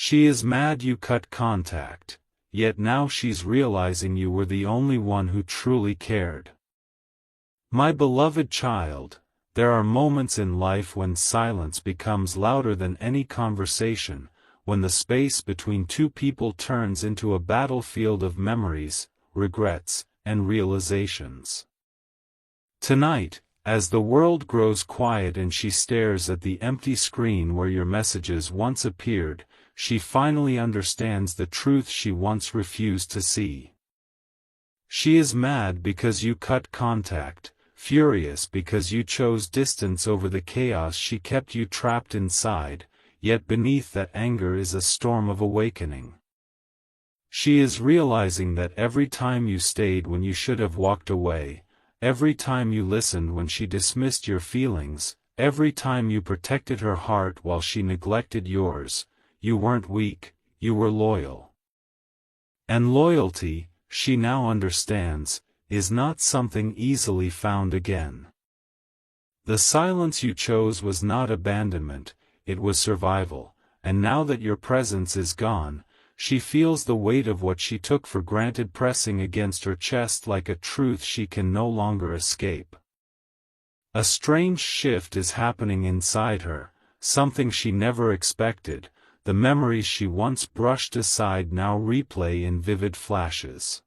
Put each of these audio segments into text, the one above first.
She is mad you cut contact, yet now she's realizing you were the only one who truly cared. My beloved child, there are moments in life when silence becomes louder than any conversation, when the space between two people turns into a battlefield of memories, regrets, and realizations. Tonight, as the world grows quiet and she stares at the empty screen where your messages once appeared, she finally understands the truth she once refused to see. She is mad because you cut contact, furious because you chose distance over the chaos she kept you trapped inside, yet beneath that anger is a storm of awakening. She is realizing that every time you stayed when you should have walked away, every time you listened when she dismissed your feelings, every time you protected her heart while she neglected yours, you weren't weak, you were loyal. And loyalty, she now understands, is not something easily found again. The silence you chose was not abandonment, it was survival, and now that your presence is gone, she feels the weight of what she took for granted pressing against her chest like a truth she can no longer escape. A strange shift is happening inside her, something she never expected. The memories she once brushed aside now replay in vivid flashes.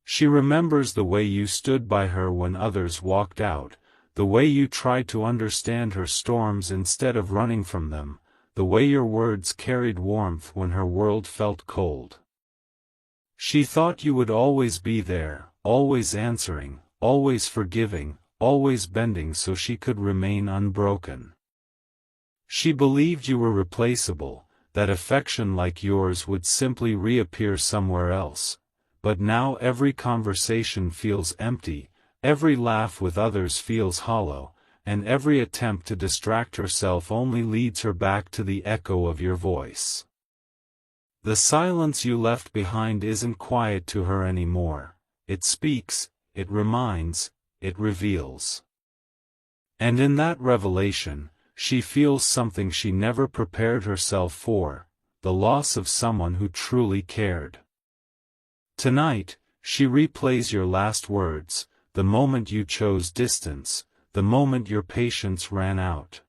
She remembers the way you stood by her when others walked out, the way you tried to understand her storms instead of running from them, the way your words carried warmth when her world felt cold. She thought you would always be there, always answering, always forgiving, always bending so she could remain unbroken. She believed you were replaceable, that affection like yours would simply reappear somewhere else, but now every conversation feels empty, every laugh with others feels hollow, and every attempt to distract herself only leads her back to the echo of your voice. The silence you left behind isn't quiet to her anymore, it speaks, it reminds, it reveals. And in that revelation, she feels something she never prepared herself for, the loss of someone who truly cared. Tonight, she replays your last words, the moment you chose distance, the moment your patience ran out.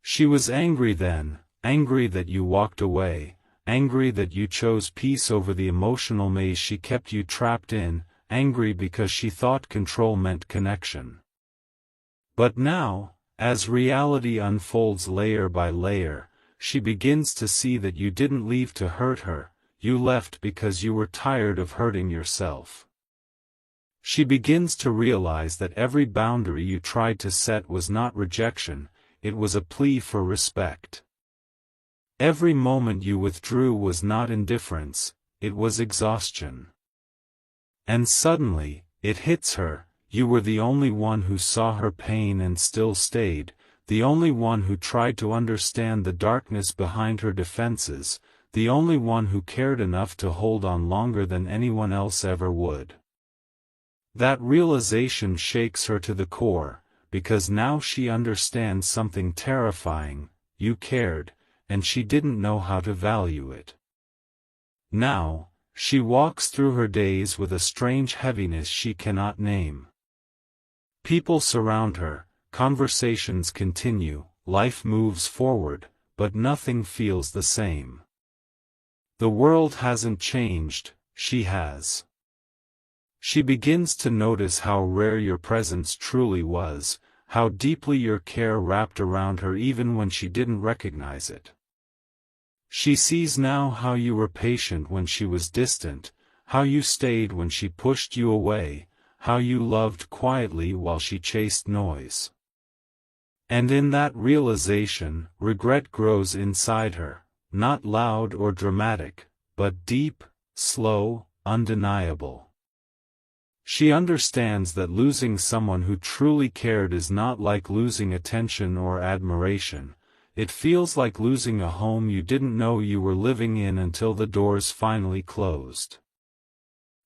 She was angry then, angry that you walked away, angry that you chose peace over the emotional maze she kept you trapped in, angry because she thought control meant connection. But now, as reality unfolds layer by layer, she begins to see that you didn't leave to hurt her, you left because you were tired of hurting yourself. She begins to realize that every boundary you tried to set was not rejection, it was a plea for respect. Every moment you withdrew was not indifference, it was exhaustion. And suddenly, it hits her. You were the only one who saw her pain and still stayed, the only one who tried to understand the darkness behind her defenses, the only one who cared enough to hold on longer than anyone else ever would. That realization shakes her to the core, because now she understands something terrifying: you cared, and she didn't know how to value it. Now, she walks through her days with a strange heaviness she cannot name. People surround her, conversations continue, life moves forward, but nothing feels the same. The world hasn't changed, she has. She begins to notice how rare your presence truly was, how deeply your care wrapped around her even when she didn't recognize it. She sees now how you were patient when she was distant, how you stayed when she pushed you away, how you loved quietly while she chased noise. And in that realization, regret grows inside her, not loud or dramatic, but deep, slow, undeniable. She understands that losing someone who truly cared is not like losing attention or admiration. It feels like losing a home you didn't know you were living in until the doors finally closed.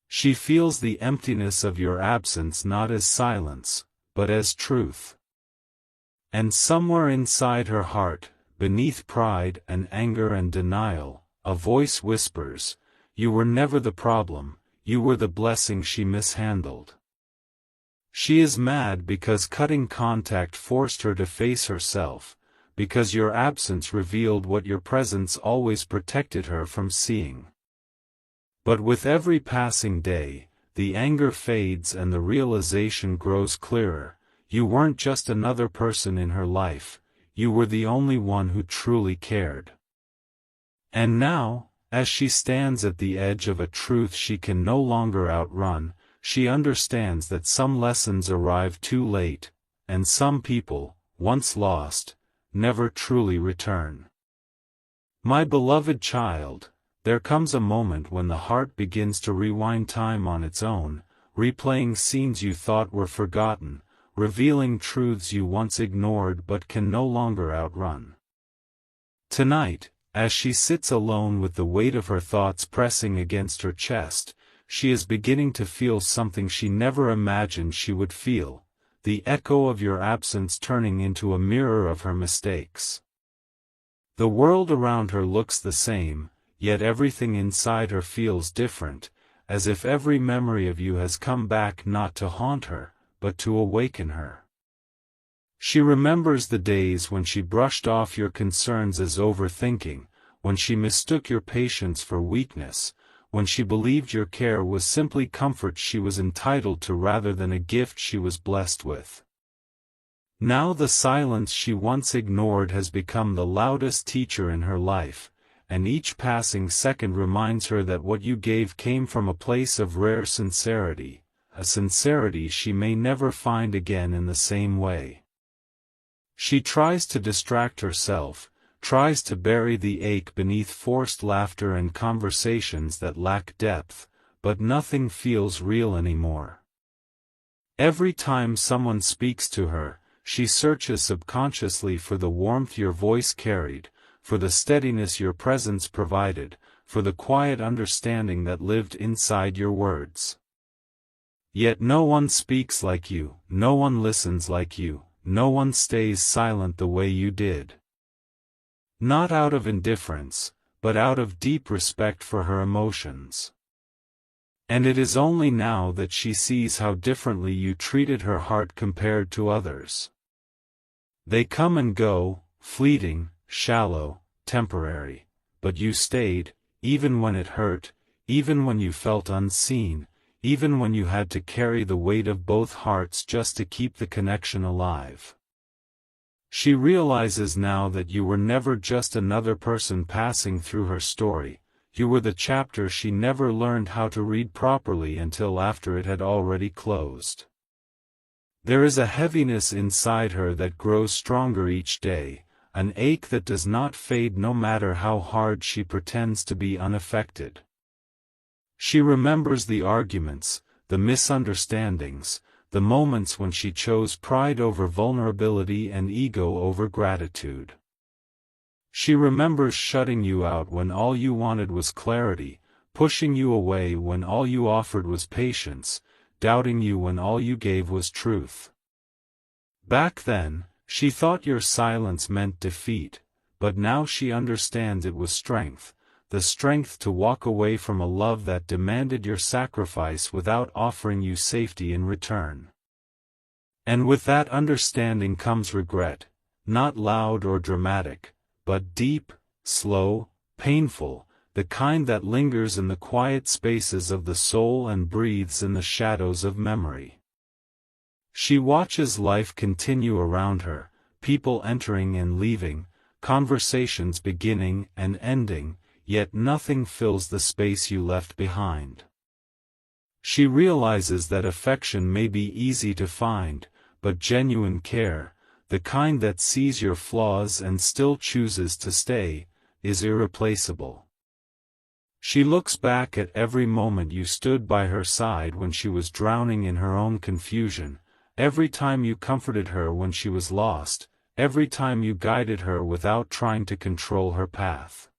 She feels the emptiness of your absence not as silence, but as truth. And somewhere inside her heart, beneath pride and anger and denial, a voice whispers, "You were never the problem, you were the blessing she mishandled." She is mad because cutting contact forced her to face herself, because your absence revealed what your presence always protected her from seeing. But with every passing day, the anger fades and the realization grows clearer: you weren't just another person in her life, you were the only one who truly cared. And now, as she stands at the edge of a truth she can no longer outrun, she understands that some lessons arrive too late, and some people, once lost, never truly return. My beloved child, there comes a moment when the heart begins to rewind time on its own, replaying scenes you thought were forgotten, revealing truths you once ignored but can no longer outrun. Tonight, as she sits alone with the weight of her thoughts pressing against her chest, she is beginning to feel something she never imagined she would feel: the echo of your absence turning into a mirror of her mistakes. The world around her looks the same, yet everything inside her feels different, as if every memory of you has come back not to haunt her, but to awaken her. She remembers the days when she brushed off your concerns as overthinking, when she mistook your patience for weakness, when she believed your care was simply comfort she was entitled to rather than a gift she was blessed with. Now the silence she once ignored has become the loudest teacher in her life, and each passing second reminds her that what you gave came from a place of rare sincerity, a sincerity she may never find again in the same way. She tries to distract herself, tries to bury the ache beneath forced laughter and conversations that lack depth, but nothing feels real anymore. Every time someone speaks to her, she searches subconsciously for the warmth your voice carried, for the steadiness your presence provided, for the quiet understanding that lived inside your words. Yet no one speaks like you, no one listens like you, no one stays silent the way you did. Not out of indifference, but out of deep respect for her emotions. And it is only now that she sees how differently you treated her heart compared to others. They come and go, fleeting, shallow, temporary, but you stayed, even when it hurt, even when you felt unseen, even when you had to carry the weight of both hearts just to keep the connection alive. She realizes now that you were never just another person passing through her story, you were the chapter she never learned how to read properly until after it had already closed. There is a heaviness inside her that grows stronger each day, an ache that does not fade no matter how hard she pretends to be unaffected. She remembers the arguments, the misunderstandings, the moments when she chose pride over vulnerability and ego over gratitude. She remembers shutting you out when all you wanted was clarity, pushing you away when all you offered was patience, doubting you when all you gave was truth. Back then, she thought your silence meant defeat, but now she understands it was strength. The strength to walk away from a love that demanded your sacrifice without offering you safety in return. And with that understanding comes regret, not loud or dramatic, but deep, slow, painful, the kind that lingers in the quiet spaces of the soul and breathes in the shadows of memory. She watches life continue around her, people entering and leaving, conversations beginning and ending, yet nothing fills the space you left behind. She realizes that affection may be easy to find, but genuine care, the kind that sees your flaws and still chooses to stay, is irreplaceable. She looks back at every moment you stood by her side when she was drowning in her own confusion, every time you comforted her when she was lost, every time you guided her without trying to control her path.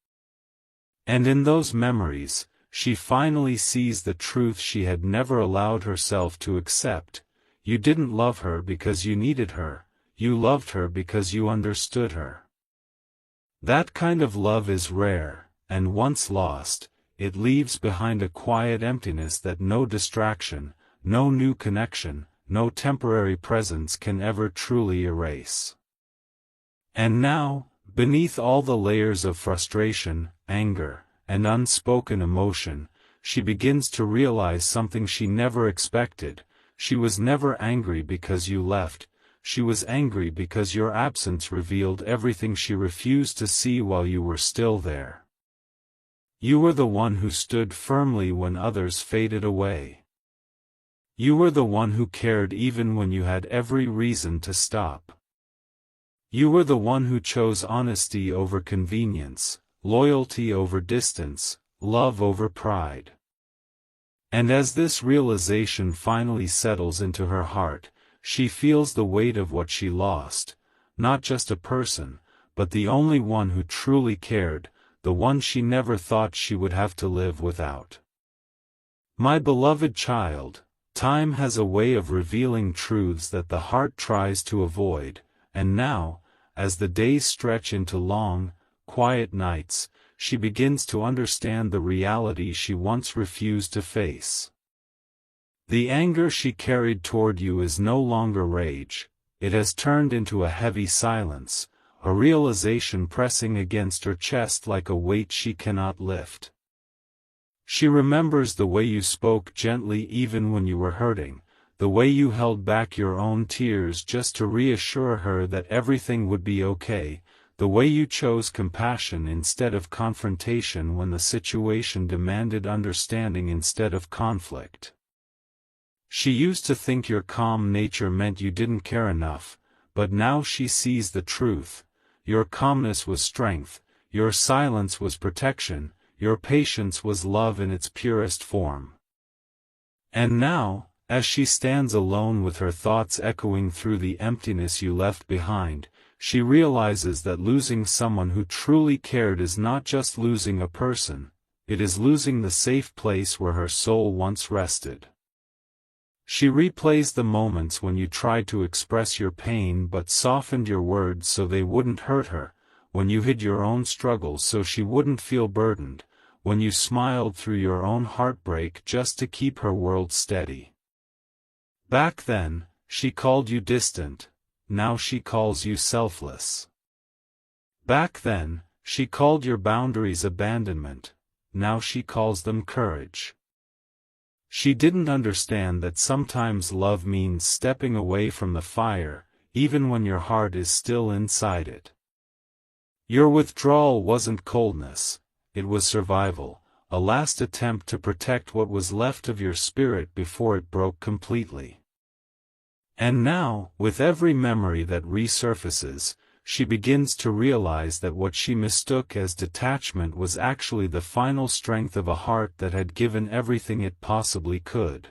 And in those memories, she finally sees the truth she had never allowed herself to accept: you didn't love her because you needed her, you loved her because you understood her. That kind of love is rare, and once lost, it leaves behind a quiet emptiness that no distraction, no new connection, no temporary presence can ever truly erase. And now, beneath all the layers of frustration, anger, and unspoken emotion, she begins to realize something she never expected. She was never angry because you left, she was angry because your absence revealed everything she refused to see while you were still there. You were the one who stood firmly when others faded away. You were the one who cared even when you had every reason to stop. You were the one who chose honesty over convenience, loyalty over distance, love over pride. And as this realization finally settles into her heart, she feels the weight of what she lost, not just a person, but the only one who truly cared, the one she never thought she would have to live without. My beloved child, time has a way of revealing truths that the heart tries to avoid, and now, as the days stretch into long, quiet nights, she begins to understand the reality she once refused to face. The anger she carried toward you is no longer rage, it has turned into a heavy silence, a realization pressing against her chest like a weight she cannot lift. She remembers the way you spoke gently even when you were hurting, the way you held back your own tears just to reassure her that everything would be okay, the way you chose compassion instead of confrontation when the situation demanded understanding instead of conflict. She used to think your calm nature meant you didn't care enough, but now she sees the truth. Your calmness was strength, your silence was protection, your patience was love in its purest form. And now, as she stands alone with her thoughts echoing through the emptiness you left behind, she realizes that losing someone who truly cared is not just losing a person, it is losing the safe place where her soul once rested. She replays the moments when you tried to express your pain but softened your words so they wouldn't hurt her, when you hid your own struggles so she wouldn't feel burdened, when you smiled through your own heartbreak just to keep her world steady. Back then, she called you distant, now she calls you selfless. Back then, she called your boundaries abandonment, now she calls them courage. She didn't understand that sometimes love means stepping away from the fire, even when your heart is still inside it. Your withdrawal wasn't coldness, it was survival, a last attempt to protect what was left of your spirit before it broke completely. And now, with every memory that resurfaces, she begins to realize that what she mistook as detachment was actually the final strength of a heart that had given everything it possibly could.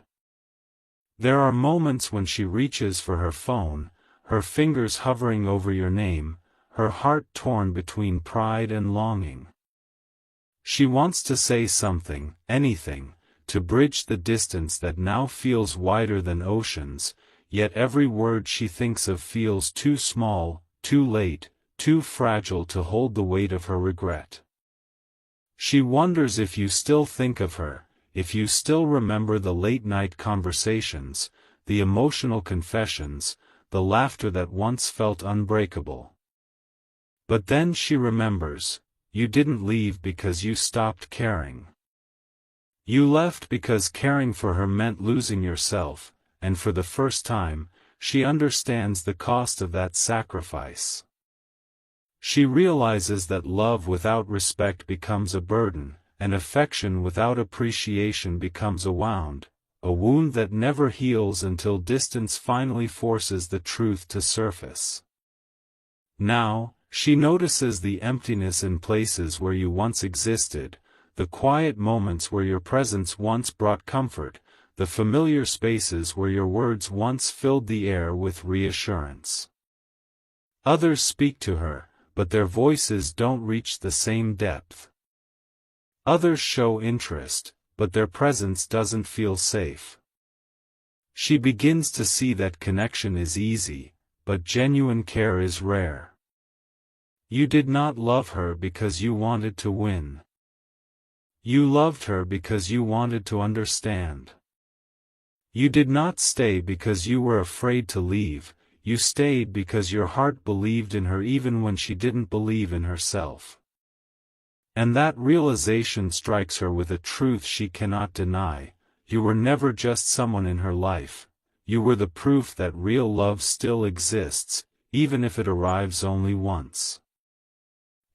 There are moments when she reaches for her phone, her fingers hovering over your name, her heart torn between pride and longing. She wants to say something, anything, to bridge the distance that now feels wider than oceans, yet every word she thinks of feels too small, too late, too fragile to hold the weight of her regret. She wonders if you still think of her, if you still remember the late-night conversations, the emotional confessions, the laughter that once felt unbreakable. But then she remembers, you didn't leave because you stopped caring. You left because caring for her meant losing yourself, and for the first time, she understands the cost of that sacrifice. She realizes that love without respect becomes a burden, and affection without appreciation becomes a wound that never heals until distance finally forces the truth to surface. Now, she notices the emptiness in places where you once existed, the quiet moments where your presence once brought comfort, the familiar spaces where your words once filled the air with reassurance. Others speak to her, but their voices don't reach the same depth. Others show interest, but their presence doesn't feel safe. She begins to see that connection is easy, but genuine care is rare. You did not love her because you wanted to win. You loved her because you wanted to understand. You did not stay because you were afraid to leave, you stayed because your heart believed in her even when she didn't believe in herself. And that realization strikes her with a truth she cannot deny: you were never just someone in her life, you were the proof that real love still exists, even if it arrives only once.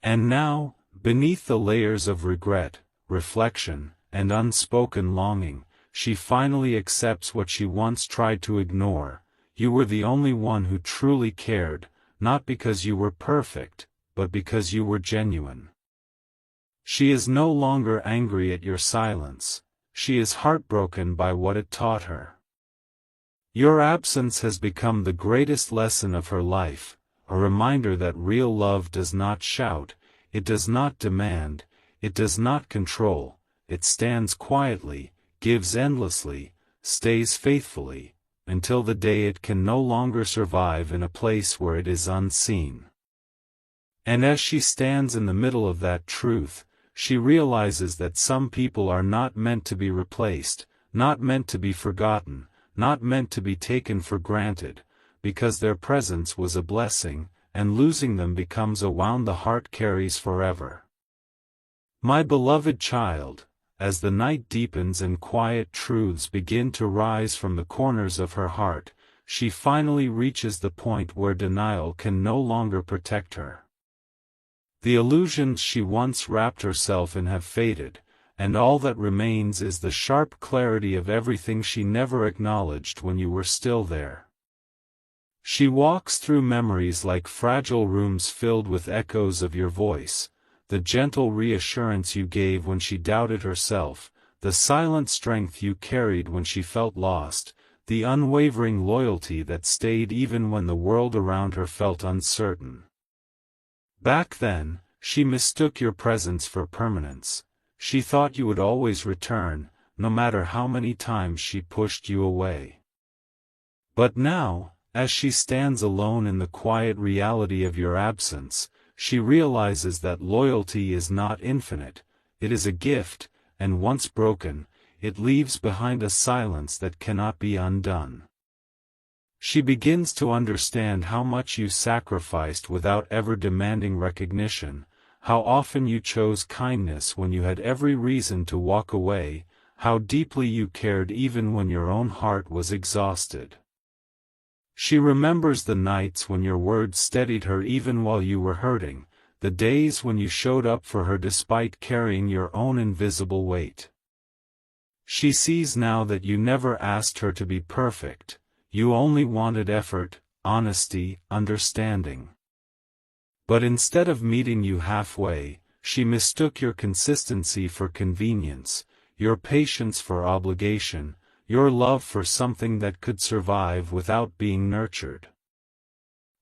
And now, beneath the layers of regret, reflection, and unspoken longing, she finally accepts what she once tried to ignore: you were the only one who truly cared, not because you were perfect, but because you were genuine. She is no longer angry at your silence, she is heartbroken by what it taught her. Your absence has become the greatest lesson of her life, a reminder that real love does not shout, it does not demand, it does not control, it stands quietly, gives endlessly, stays faithfully, until the day it can no longer survive in a place where it is unseen. And as she stands in the middle of that truth, she realizes that some people are not meant to be replaced, not meant to be forgotten, not meant to be taken for granted, because their presence was a blessing, and losing them becomes a wound the heart carries forever. My beloved child, as the night deepens and quiet truths begin to rise from the corners of her heart, she finally reaches the point where denial can no longer protect her. The illusions she once wrapped herself in have faded, and all that remains is the sharp clarity of everything she never acknowledged when you were still there. She walks through memories like fragile rooms filled with echoes of your voice, the gentle reassurance you gave when she doubted herself, the silent strength you carried when she felt lost, the unwavering loyalty that stayed even when the world around her felt uncertain. Back then, she mistook your presence for permanence. She thought you would always return, no matter how many times she pushed you away. But now, as she stands alone in the quiet reality of your absence, she realizes that loyalty is not infinite, it is a gift, and once broken, it leaves behind a silence that cannot be undone. She begins to understand how much you sacrificed without ever demanding recognition, how often you chose kindness when you had every reason to walk away, how deeply you cared even when your own heart was exhausted. She remembers the nights when your words steadied her even while you were hurting, the days when you showed up for her despite carrying your own invisible weight. She sees now that you never asked her to be perfect, you only wanted effort, honesty, understanding. But instead of meeting you halfway, she mistook your consistency for convenience, your patience for obligation, your love for something that could survive without being nurtured.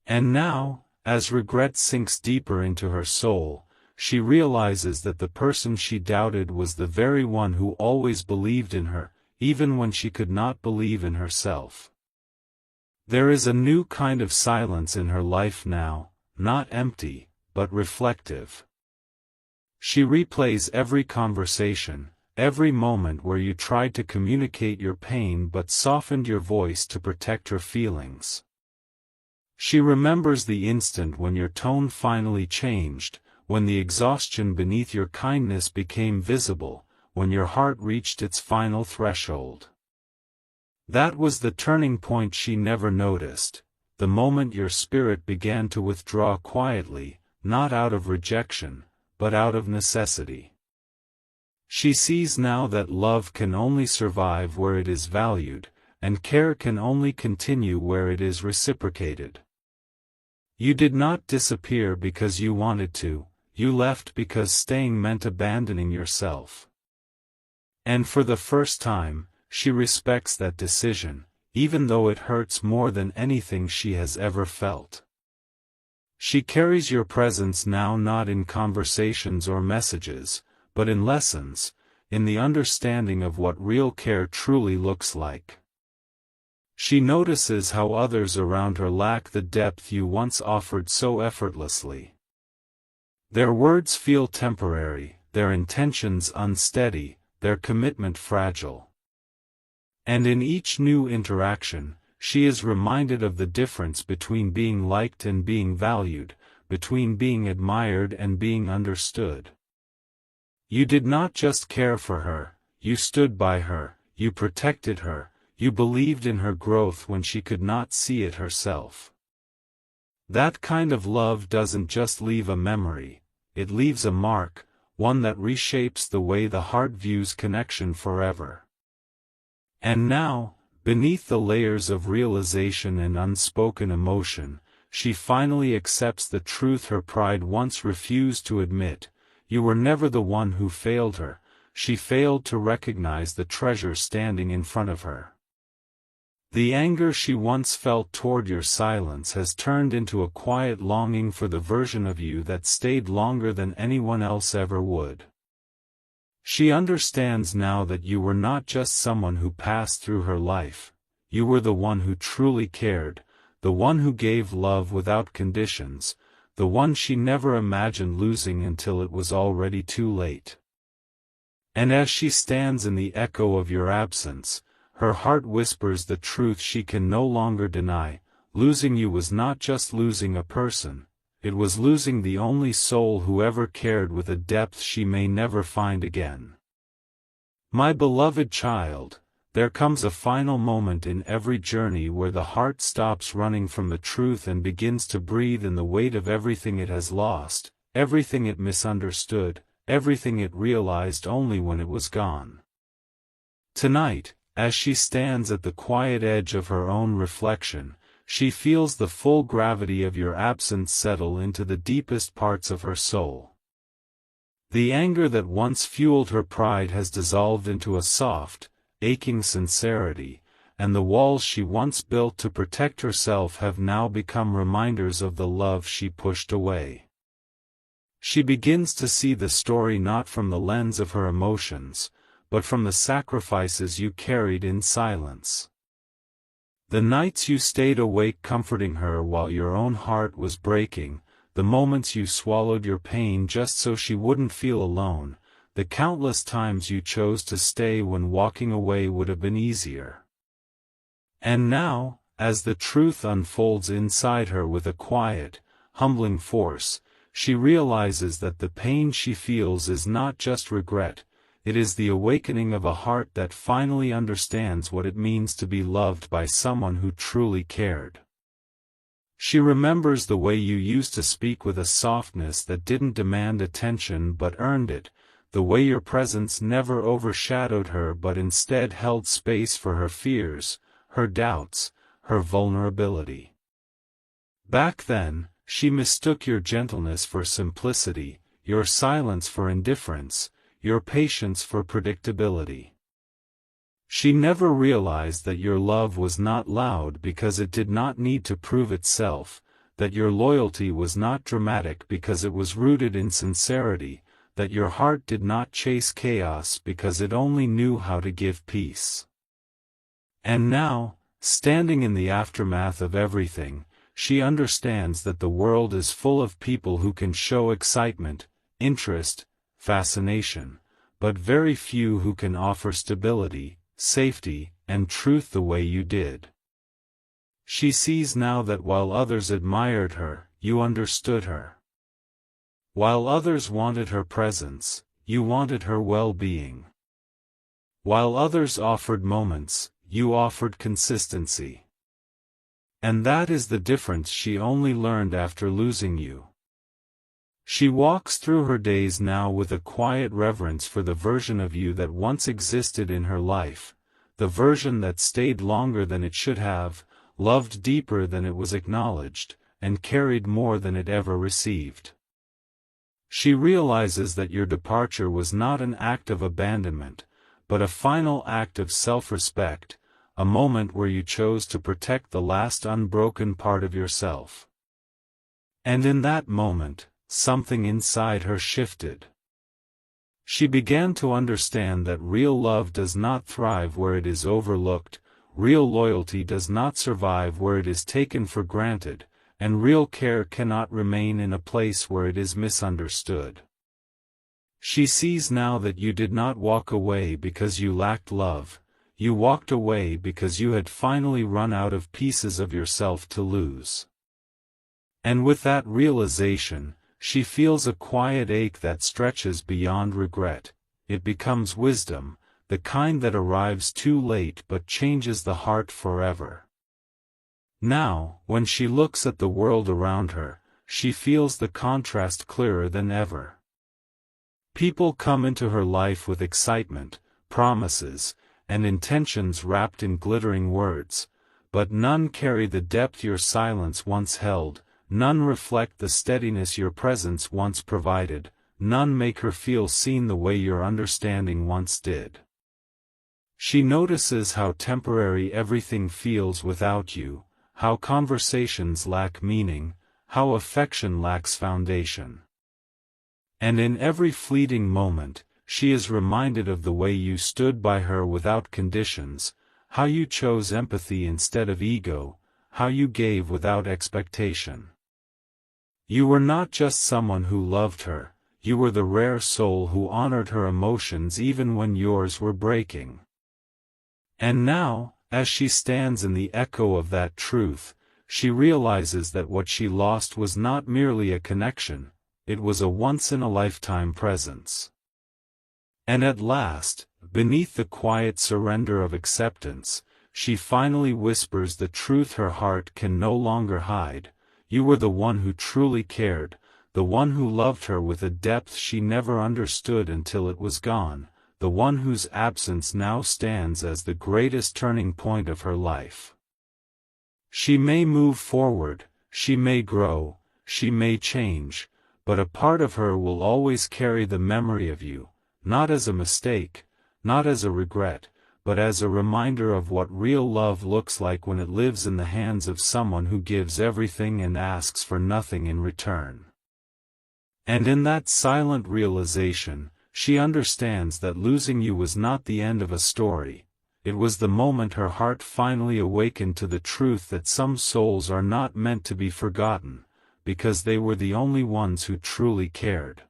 And now, as regret sinks deeper into her soul, she realizes that the person she doubted was the very one who always believed in her, even when she could not believe in herself. There is a new kind of silence in her life now, not empty, but reflective. She replays every conversation, every moment where you tried to communicate your pain but softened your voice to protect her feelings. She remembers the instant when your tone finally changed, when the exhaustion beneath your kindness became visible, when your heart reached its final threshold. That was the turning point she never noticed, the moment your spirit began to withdraw quietly, not out of rejection, but out of necessity. She sees now that love can only survive where it is valued, and care can only continue where it is reciprocated. You did not disappear because you wanted to, you left because staying meant abandoning yourself. And for the first time, she respects that decision, even though it hurts more than anything she has ever felt. She carries your presence now not in conversations or messages, but in lessons, in the understanding of what real care truly looks like. She notices how others around her lack the depth you once offered so effortlessly. Their words feel temporary, their intentions unsteady, their commitment fragile. And in each new interaction, she is reminded of the difference between being liked and being valued, between being admired and being understood. You did not just care for her, you stood by her, you protected her, you believed in her growth when she could not see it herself. That kind of love doesn't just leave a memory, it leaves a mark, one that reshapes the way the heart views connection forever. And now, beneath the layers of realization and unspoken emotion, she finally accepts the truth her pride once refused to admit. You were never the one who failed her, she failed to recognize the treasure standing in front of her. The anger she once felt toward your silence has turned into a quiet longing for the version of you that stayed longer than anyone else ever would. She understands now that you were not just someone who passed through her life, you were the one who truly cared, the one who gave love without conditions, the one she never imagined losing until it was already too late. And as she stands in the echo of your absence, her heart whispers the truth she can no longer deny. Losing you was not just losing a person, it was losing the only soul who ever cared with a depth she may never find again. My beloved child, there comes a final moment in every journey where the heart stops running from the truth and begins to breathe in the weight of everything it has lost, everything it misunderstood, everything it realized only when it was gone. Tonight, as she stands at the quiet edge of her own reflection, she feels the full gravity of your absence settle into the deepest parts of her soul. The anger that once fueled her pride has dissolved into a soft, aching sincerity, and the walls she once built to protect herself have now become reminders of the love she pushed away. She begins to see the story not from the lens of her emotions, but from the sacrifices you carried in silence. The nights you stayed awake comforting her while your own heart was breaking, the moments you swallowed your pain just so she wouldn't feel alone, the countless times you chose to stay when walking away would have been easier. And now, as the truth unfolds inside her with a quiet, humbling force, she realizes that the pain she feels is not just regret, it is the awakening of a heart that finally understands what it means to be loved by someone who truly cared. She remembers the way you used to speak with a softness that didn't demand attention but earned it, the way your presence never overshadowed her but instead held space for her fears, her doubts, her vulnerability. Back then, she mistook your gentleness for simplicity, your silence for indifference, your patience for predictability. She never realized that your love was not loud because it did not need to prove itself, that your loyalty was not dramatic because it was rooted in sincerity, that your heart did not chase chaos because it only knew how to give peace. And now, standing in the aftermath of everything, she understands that the world is full of people who can show excitement, interest, fascination, but very few who can offer stability, safety, and truth the way you did. She sees now that while others admired her, you understood her. While others wanted her presence, you wanted her well-being. While others offered moments, you offered consistency. And that is the difference she only learned after losing you. She walks through her days now with a quiet reverence for the version of you that once existed in her life, the version that stayed longer than it should have, loved deeper than it was acknowledged, and carried more than it ever received. She realizes that your departure was not an act of abandonment, but a final act of self-respect, a moment where you chose to protect the last unbroken part of yourself. And in that moment, something inside her shifted. She began to understand that real love does not thrive where it is overlooked, real loyalty does not survive where it is taken for granted, and real care cannot remain in a place where it is misunderstood. She sees now that you did not walk away because you lacked love, you walked away because you had finally run out of pieces of yourself to lose. And with that realization, she feels a quiet ache that stretches beyond regret. It becomes wisdom, the kind that arrives too late but changes the heart forever. Now, when she looks at the world around her, she feels the contrast clearer than ever. People come into her life with excitement, promises, and intentions wrapped in glittering words, but none carry the depth your silence once held, none reflect the steadiness your presence once provided, none make her feel seen the way your understanding once did. She notices how temporary everything feels without you, how conversations lack meaning, how affection lacks foundation. And in every fleeting moment, she is reminded of the way you stood by her without conditions, how you chose empathy instead of ego, how you gave without expectation. You were not just someone who loved her, you were the rare soul who honored her emotions even when yours were breaking. And now, as she stands in the echo of that truth, she realizes that what she lost was not merely a connection, it was a once-in-a-lifetime presence. And at last, beneath the quiet surrender of acceptance, she finally whispers the truth her heart can no longer hide. You were the one who truly cared, the one who loved her with a depth she never understood until it was gone, the one whose absence now stands as the greatest turning point of her life. She may move forward, she may grow, she may change, but a part of her will always carry the memory of you, not as a mistake, not as a regret, but as a reminder of what real love looks like when it lives in the hands of someone who gives everything and asks for nothing in return. And in that silent realization, she understands that losing you was not the end of a story, it was the moment her heart finally awakened to the truth that some souls are not meant to be forgotten, because they were the only ones who truly cared.